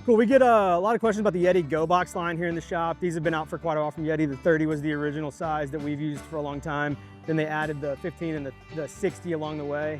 Cool, we get a lot of questions about the Yeti GoBox line here in the shop. These have been out for quite a while from Yeti. The 30 was the original size that we've used for a long time. Then they added the 15 and the 60 along the way.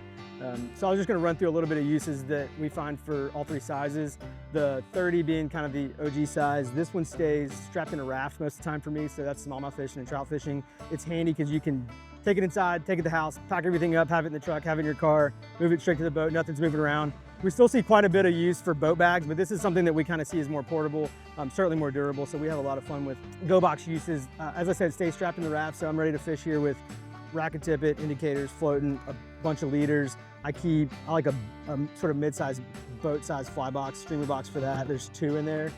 So I was just gonna run through a little bit of uses that we find for all three sizes. The 30 being kind of the OG size. This one stays strapped in a raft most of the time for me, so that's smallmouth fishing and trout fishing. It's handy because you can take it inside, take it to the house, pack everything up, have it in the truck, have it in your car, move it straight to the boat, nothing's moving around. We still see quite a bit of use for boat bags, but this is something that we kind of see as more portable, certainly more durable, so we have a lot of fun with GoBox uses. As I said, stay strapped in the raft, so I'm ready to fish here with racket tippet, indicators, floating, a bunch of leaders. I like a sort of mid-sized boat-sized fly box, streamer box for that. There's 2 in there,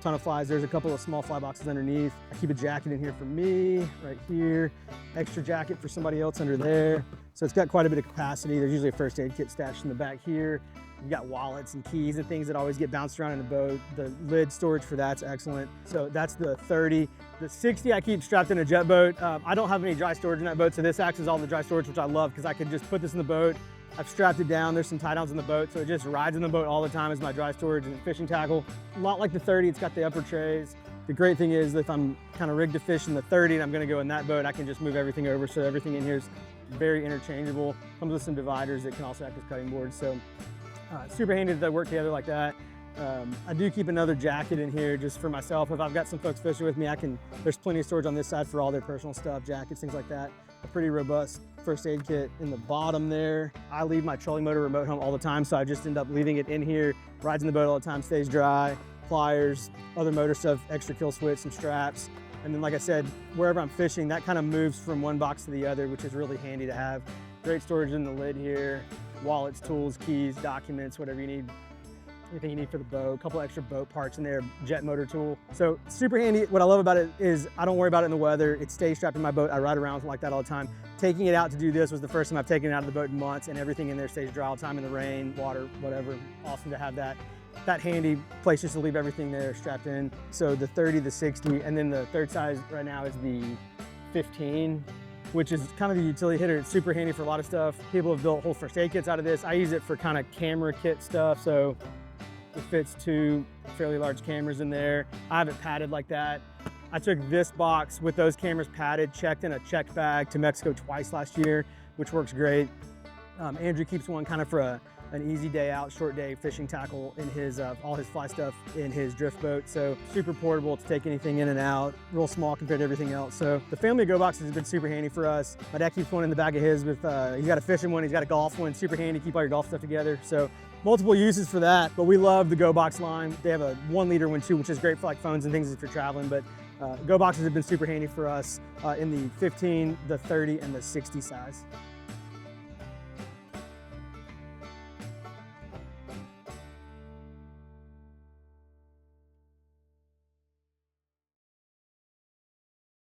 ton of flies. There's a couple of small fly boxes underneath. I keep a jacket in here for me, right here. Extra jacket for somebody else under there. So it's got quite a bit of capacity. There's usually a first aid kit stashed in the back here. You've got wallets and keys and things that always get bounced around in the boat. The lid storage for that's excellent. So that's the 30. The 60 I keep strapped in a jet boat. I don't have any dry storage in that boat, so this acts as all the dry storage, which I love because I can just put this in the boat. I've strapped it down. There's some tie downs in the boat, so it just rides in the boat all the time as my dry storage and fishing tackle. A lot like the 30, it's got the upper trays. The great thing is if I'm kind of rigged to fish in the 30 and I'm gonna go in that boat, I can just move everything over, so everything in here is very interchangeable. Comes with some dividers that can also act as cutting boards, so super handy that they work together like that. I do keep another jacket in here just for myself. If I've got some folks fishing with me, there's plenty of storage on this side for all their personal stuff, jackets, things like that. A pretty robust first aid kit in the bottom there. I leave my trolling motor remote home all the time, so I just end up leaving it in here. Rides in the boat all the time, stays dry. Pliers, other motor stuff, extra kill switch, some straps. And then like I said, wherever I'm fishing, that kind of moves from one box to the other, which is really handy to have. Great storage in the lid here. Wallets, tools, keys, documents, whatever you need. Anything you need for the boat, a couple extra boat parts in there, jet motor tool. So super handy. What I love about it is I don't worry about it in the weather. It stays strapped in my boat. I ride around like that all the time. Taking it out to do this was the first time I've taken it out of the boat in months, and everything in there stays dry all the time in the rain, water, whatever. Awesome to have that handy place just to leave everything there strapped in. So the 30, the 60, and then the third size right now is the 15, which is kind of the utility hitter. It's super handy for a lot of stuff. People have built whole first aid kits out of this. I use it for kind of camera kit stuff, so it fits 2 fairly large cameras in there. I have it padded like that. I took this box with those cameras padded, checked in a checked bag to Mexico twice last year, which works great. Andrew keeps one kind of for an easy day out, short day fishing tackle in his, all his fly stuff in his drift boat. So super portable to take anything in and out, real small compared to everything else. So the family of GoBoxes has been super handy for us. My dad keeps one in the back of his with, he's got a fishing one, he's got a golf one, super handy, keep all your golf stuff together. So multiple uses for that, but we love the GoBox line. They have a 1 liter one too, which is great for like phones and things if you're traveling, but GoBoxes have been super handy for us in the 15, the 30, and the 60 size.